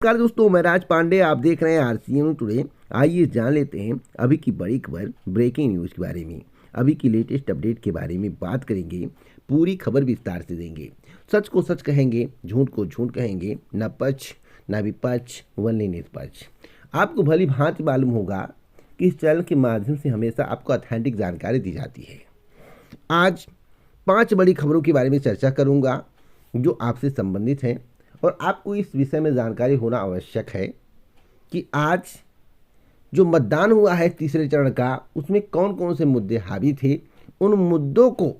नमस्कार दोस्तों, मैं राज पांडे। आप देख रहे हैं आरसीएम टुडे। आइए जान लेते हैं अभी की बड़ी खबर, ब्रेकिंग न्यूज़ के बारे में। अभी की लेटेस्ट अपडेट के बारे में बात करेंगे, पूरी खबर विस्तार से देंगे। सच को सच कहेंगे, झूठ को झूठ कहेंगे, न पक्ष न विपक्ष, वनली निष्पक्ष। आपको भली भांति मालूम होगा कि इस चैनल के माध्यम से हमेशा आपको ऑथेंटिक जानकारी दी जाती है। आज 5 बड़ी खबरों के बारे में चर्चा करूंगा जो आपसे संबंधित हैं, और आपको इस विषय में जानकारी होना आवश्यक है कि आज जो मतदान हुआ है तीसरे चरण का, उसमें कौन कौन से मुद्दे हावी थे। उन मुद्दों को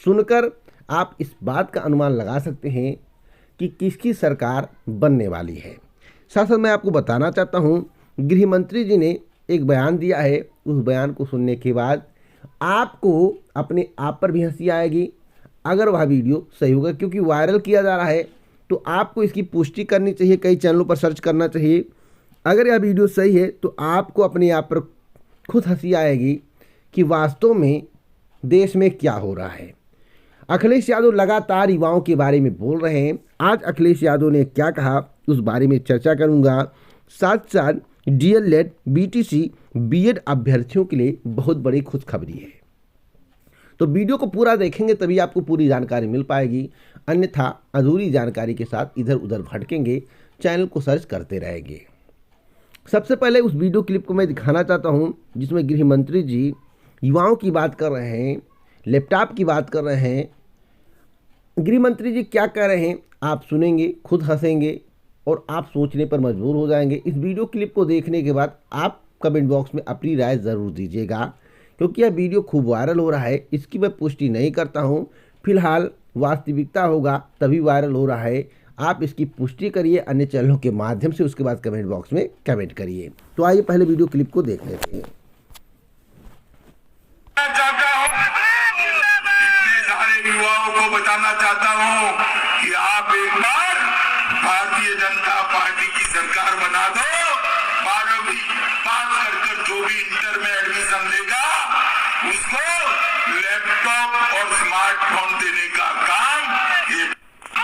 सुनकर आप इस बात का अनुमान लगा सकते हैं कि किसकी सरकार बनने वाली है। साथ साथ मैं आपको बताना चाहता हूं, गृह मंत्री जी ने एक बयान दिया है। उस बयान को सुनने के बाद आपको अपने आप पर भी हंसी आएगी अगर वह वीडियो सही होगा, क्योंकि वायरल किया जा रहा है तो आपको इसकी पुष्टि करनी चाहिए, कई चैनलों पर सर्च करना चाहिए। अगर यह वीडियो सही है तो आपको अपने आप पर खुद हंसी आएगी कि वास्तव में देश में क्या हो रहा है। अखिलेश यादव लगातार युवाओं के बारे में बोल रहे हैं। आज अखिलेश यादव ने क्या कहा उस बारे में चर्चा करूंगा। साथ साथ डीएलएड, बीटीसी, बीएड अभ्यर्थियों के लिए बहुत बड़ी खुशखबरी है। तो वीडियो को पूरा देखेंगे तभी आपको पूरी जानकारी मिल पाएगी, अन्यथा अधूरी जानकारी के साथ इधर उधर भटकेंगे, चैनल को सर्च करते रहेंगे। सबसे पहले उस वीडियो क्लिप को मैं दिखाना चाहता हूं जिसमें गृह मंत्री जी युवाओं की बात कर रहे हैं, लैपटॉप की बात कर रहे हैं। गृह मंत्री जी क्या कह रहे हैं आप सुनेंगे, खुद हंसेंगे और आप सोचने पर मजबूर हो जाएंगे। इस वीडियो क्लिप को देखने के बाद आप कमेंट बॉक्स में अपनी राय ज़रूर दीजिएगा, क्योंकि यह वीडियो खूब वायरल हो रहा है। इसकी मैं पुष्टि नहीं करता हूं, फिलहाल वास्तविकता होगा तभी वायरल हो रहा है। आप इसकी पुष्टि करिए अन्य चैनलों के माध्यम से, उसके बाद कमेंट बॉक्स में कमेंट करिए। तो आइए पहले वीडियो क्लिप को देख लेते हैं। युवाओं को बताना चाहता हूं कि आप एक बार भारतीय जनता पार्टी की सरकार बना दो। 12वीं पास कर जो भी इंटर में एडमिशन लेगा उसको लैपटॉप और स्मार्टफोन देने का काम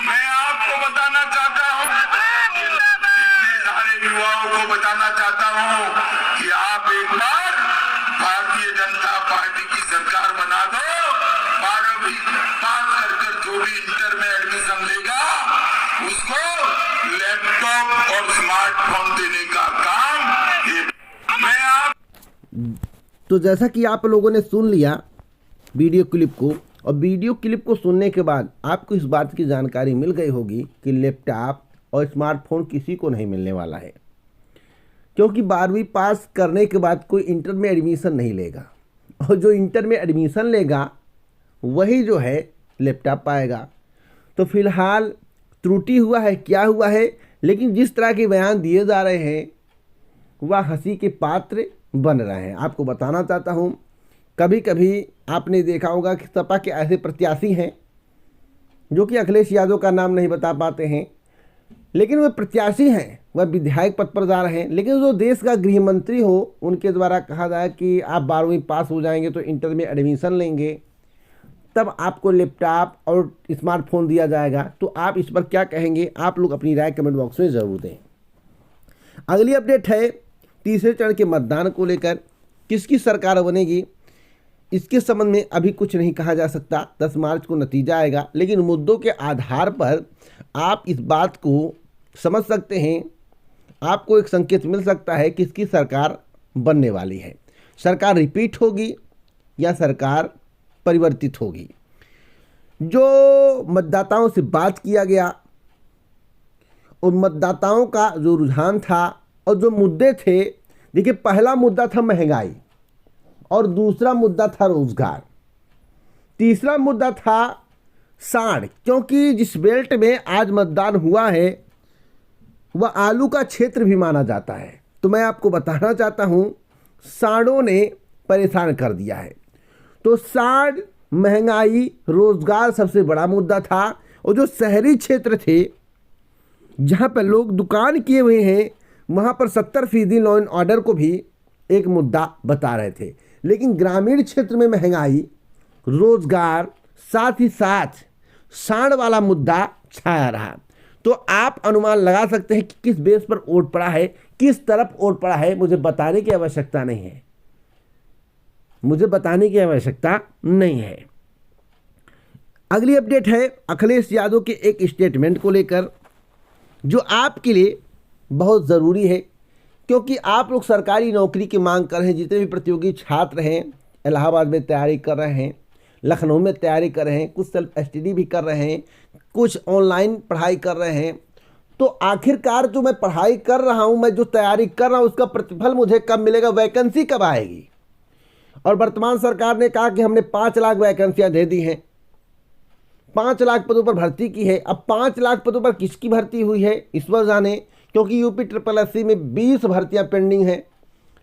मैं आपको बताना चाहता हूं। इतने सारे युवाओं को बताना चाहता हूं कि आप एक बार भारतीय जनता पार्टी की सरकार बना दो। 12वीं पास कर जो भी इंटर में एडमिशन लेगा उसको लैपटॉप और स्मार्टफोन देने का काम मैं आप। तो जैसा कि आप लोगों ने सुन लिया वीडियो क्लिप को, और वीडियो क्लिप को सुनने के बाद आपको इस बात की जानकारी मिल गई होगी कि लैपटॉप और स्मार्टफोन किसी को नहीं मिलने वाला है, क्योंकि 12वीं पास करने के बाद कोई इंटर में एडमिशन नहीं लेगा, और जो इंटर में एडमिशन लेगा वही जो है लैपटॉप पाएगा। तो फिलहाल त्रुटि हुआ है, क्या हुआ है, लेकिन जिस तरह के बयान दिए जा रहे हैं वह हंसी के पात्र बन रहे हैं। आपको बताना चाहता हूं, कभी कभी आपने देखा होगा कि सपा के ऐसे प्रत्याशी हैं जो कि अखिलेश यादव का नाम नहीं बता पाते हैं, लेकिन वह प्रत्याशी हैं, वह विधायक पद पर जा रहे हैं, लेकिन जो देश का गृह मंत्री हो उनके द्वारा कहा जाए कि आप 12वीं पास हो जाएंगे तो इंटर में एडमिशन लेंगे, तब आपको लैपटॉप और स्मार्टफोन दिया जाएगा। तो आप इस पर क्या कहेंगे? आप लोग अपनी राय कमेंट बॉक्स में ज़रूर दें। अगली अपडेट है तीसरे चरण के मतदान को लेकर, किसकी सरकार बनेगी इसके संबंध में अभी कुछ नहीं कहा जा सकता। 10 मार्च को नतीजा आएगा, लेकिन मुद्दों के आधार पर आप इस बात को समझ सकते हैं, आपको एक संकेत मिल सकता है किसकी सरकार बनने वाली है। सरकार रिपीट होगी या सरकार परिवर्तित होगी। जो मतदाताओं से बात किया गया, उन मतदाताओं का जो रुझान था और जो मुद्दे थे, देखिए पहला मुद्दा था महंगाई, और दूसरा मुद्दा था रोजगार, तीसरा मुद्दा था साढ़, क्योंकि जिस बेल्ट में आज मतदान हुआ है वह आलू का क्षेत्र भी माना जाता है। तो मैं आपको बताना चाहता हूं, साढ़ों ने परेशान कर दिया है। तो साढ़, महंगाई, रोजगार सबसे बड़ा मुद्दा था, और जो शहरी क्षेत्र थे जहां पर लोग दुकान किए हुए हैं वहां पर 70% लॉ एंड ऑर्डर को भी एक मुद्दा बता रहे थे। लेकिन ग्रामीण क्षेत्र में महंगाई, रोजगार, साथ ही साथ साढ़ वाला मुद्दा छाया रहा। तो आप अनुमान लगा सकते हैं कि किस बेस पर वोट पड़ा है, किस तरफ वोट पड़ा है। मुझे बताने की आवश्यकता नहीं है, मुझे बताने की आवश्यकता नहीं है। अगली अपडेट है अखिलेश यादव के एक स्टेटमेंट को लेकर, जो आपके लिए बहुत ज़रूरी है, क्योंकि आप लोग सरकारी नौकरी की मांग कर रहे हैं। जितने भी प्रतियोगी छात्र हैं, इलाहाबाद में तैयारी कर रहे हैं, लखनऊ में तैयारी कर रहे हैं, कुछ सेल्फ स्टडी भी कर रहे हैं, कुछ ऑनलाइन पढ़ाई कर रहे हैं। तो आखिरकार जो मैं पढ़ाई कर रहा हूं, मैं जो तैयारी कर रहा हूं, उसका प्रतिफल मुझे कब मिलेगा, वैकेंसी कब आएगी। और वर्तमान सरकार ने कहा कि हमने 5 लाख वैकेंसियां दे दी हैं, 5 लाख पदों पर भर्ती की है। अब 5 लाख पदों पर किसकी भर्ती हुई है ईश्वर जाने, क्योंकि यूपी SSSC में 20 भर्तियां पेंडिंग हैं।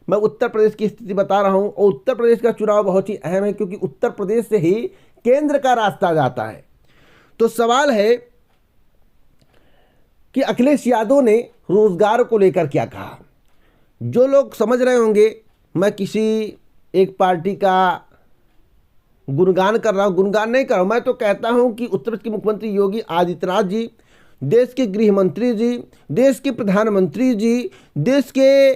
मैं उत्तर प्रदेश की स्थिति बता रहा हूं, और उत्तर प्रदेश का चुनाव बहुत ही अहम है, क्योंकि उत्तर प्रदेश से ही केंद्र का रास्ता जाता है। तो सवाल है कि अखिलेश यादव ने रोजगार को लेकर क्या कहा। जो लोग समझ रहे होंगे मैं किसी एक पार्टी का गुणगान कर रहा हूं, गुणगान नहीं कर रहा हूं, मैं तो कहता हूं कि उत्तर प्रदेश के मुख्यमंत्री योगी आदित्यनाथ जी, देश के गृह मंत्री जी, देश के प्रधानमंत्री जी, देश के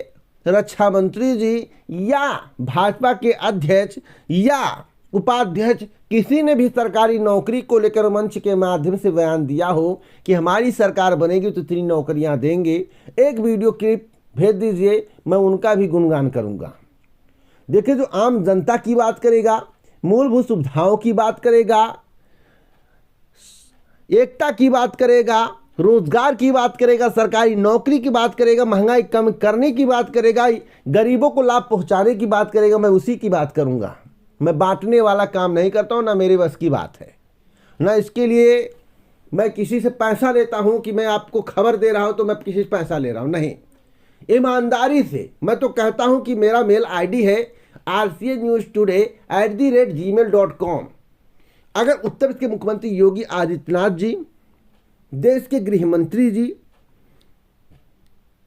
रक्षा मंत्री जी, या भाजपा के अध्यक्ष या उपाध्यक्ष, किसी ने भी सरकारी नौकरी को लेकर मंच के माध्यम से बयान दिया हो कि हमारी सरकार बनेगी तो 3 नौकरियां देंगे, एक वीडियो क्लिप भेज दीजिए, मैं उनका भी गुणगान करूंगा। देखिए, जो आम जनता की बात करेगा, मूलभूत सुविधाओं की बात करेगा, एकता की बात करेगा, रोजगार की बात करेगा, सरकारी नौकरी की बात करेगा, महंगाई कम करने की बात करेगा, गरीबों को लाभ पहुंचाने की बात करेगा, मैं उसी की बात करूंगा। मैं बांटने वाला काम नहीं करता हूं, ना मेरे बस की बात है, ना इसके लिए मैं किसी से पैसा लेता हूं कि मैं आपको खबर दे रहा हूं तो मैं किसी से पैसा ले रहा हूं, नहीं। ईमानदारी से मैं तो कहता हूं कि मेरा मेल आईडी है rcnewstoday@gmail.com। अगर उत्तर प्रदेश के मुख्यमंत्री योगी आदित्यनाथ जी, देश के गृह मंत्री जी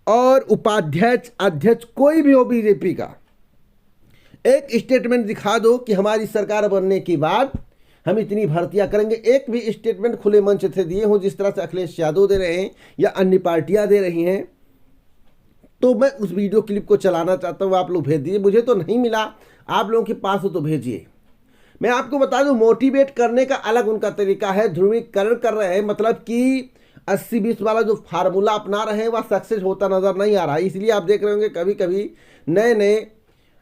और उपाध्यक्ष अध्यक्ष कोई भी हो बीजेपी का, एक स्टेटमेंट दिखा दो कि हमारी सरकार बनने के बाद हम इतनी भर्तियां करेंगे। एक भी स्टेटमेंट खुले मंच से दिए हो जिस तरह से अखिलेश यादव दे रहे हैं या अन्य पार्टियां दे रही हैं, तो मैं उस वीडियो क्लिप को चलाना चाहता हूं। आप लोग भेज दीजिए, मुझे तो नहीं मिला, आप लोगों के पास हो तो भेजिए। मैं आपको बता दूं, मोटिवेट करने का अलग उनका तरीका है, ध्रुवीकरण कर रहे हैं, मतलब कि 80-20 वाला जो फार्मूला अपना रहे हैं वह सक्सेस होता नजर नहीं आ रहा है। इसलिए आप देख रहे होंगे कभी कभी नए नए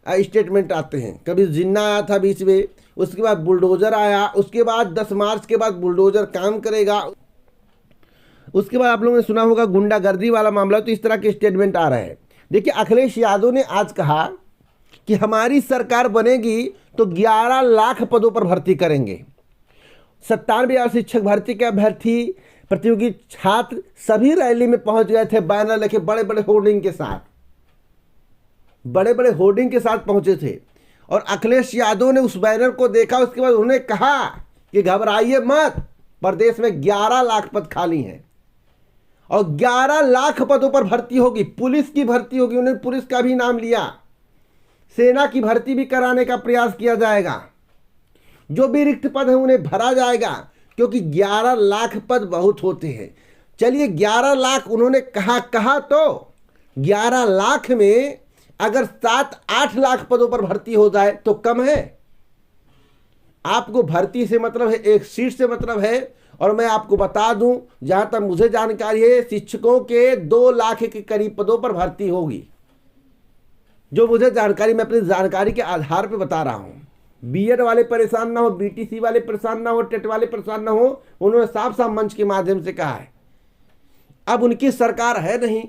स्टेटमेंट आते हैं। कभी जिन्ना आया था बीच में, उसके बाद बुलडोजर आया, उसके बाद 10 मार्च के बाद बुलडोजर काम करेगा, उसके बाद आप लोगों ने सुना होगा गुंडागर्दी वाला मामला। तो इस तरह के स्टेटमेंट आ रहे हैं। देखिए, अखिलेश यादव ने आज कहा कि हमारी सरकार बनेगी तो 11 लाख पदों पर भर्ती करेंगे। 97,000 शिक्षक भर्ती के अभ्यर्थी, प्रतियोगी छात्र सभी रैली में पहुंच गए थे, बैनर लेके बड़े बड़े होर्डिंग के साथ, बड़े बड़े होर्डिंग के साथ पहुंचे थे। और अखिलेश यादव ने उस बैनर को देखा, उसके बाद उन्होंने कहा कि घबराइए मत, प्रदेश में 11 लाख पद खाली हैं और 11 लाख पदों पर भर्ती होगी। पुलिस की भर्ती होगी, उन्होंने पुलिस का भी नाम लिया, सेना की भर्ती भी कराने का प्रयास किया जाएगा, जो भी रिक्त पद है उन्हें भरा जाएगा, क्योंकि 11 लाख पद बहुत होते हैं। चलिए 11 लाख उन्होंने कहा तो 11 लाख में अगर 7-8 लाख पदों पर भर्ती हो जाए तो कम है। आपको भर्ती से मतलब है, एक सीट से मतलब है। और मैं आपको बता दूं, जहां तक मुझे जानकारी है, शिक्षकों के 2 लाख के करीब पदों पर भर्ती होगी। जो मुझे जानकारी, मैं अपनी जानकारी के आधार पर बता रहा हूं। बीएड वाले परेशान ना हो, बीटीसी वाले परेशान ना हो, टेट वाले परेशान ना हो, उन्होंने साफ साफ मंच के माध्यम से कहा है। अब उनकी सरकार है नहीं,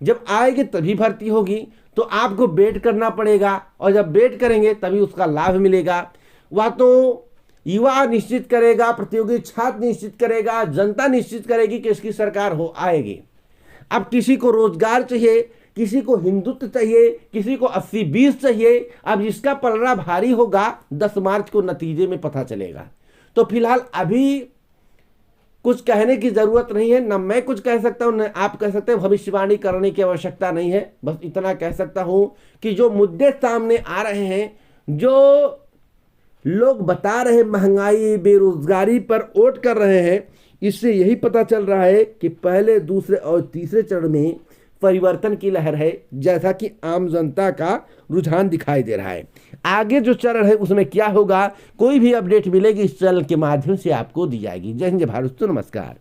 जब आएगी तभी भर्ती होगी, तो आपको वेट करना पड़ेगा, और जब वेट करेंगे तभी उसका लाभ मिलेगा। वह तो युवा निश्चित करेगा, प्रतियोगी छात्र निश्चित करेगा, जनता निश्चित करेगी कि इसकी सरकार हो आएगी। अब किसी को रोजगार चाहिए, किसी को हिंदुत्व चाहिए, किसी को 80-20 चाहिए। अब जिसका पलड़ा भारी होगा 10 मार्च को नतीजे में पता चलेगा। तो फिलहाल अभी कुछ कहने की जरूरत नहीं है, न मैं कुछ कह सकता हूं, न आप कह सकते हैं। भविष्यवाणी करने की आवश्यकता नहीं है। बस इतना कह सकता हूं कि जो मुद्दे सामने आ रहे हैं, जो लोग बता रहे महंगाई बेरोजगारी पर वोट कर रहे हैं, इससे यही पता चल रहा है कि पहले, दूसरे और तीसरे चरण में परिवर्तन की लहर है, जैसा कि आम जनता का रुझान दिखाई दे रहा है। आगे जो चरण है उसमें क्या होगा, कोई भी अपडेट मिलेगी इस चैनल के माध्यम से आपको दी जाएगी। जय हिंद, जय भारत, नमस्कार।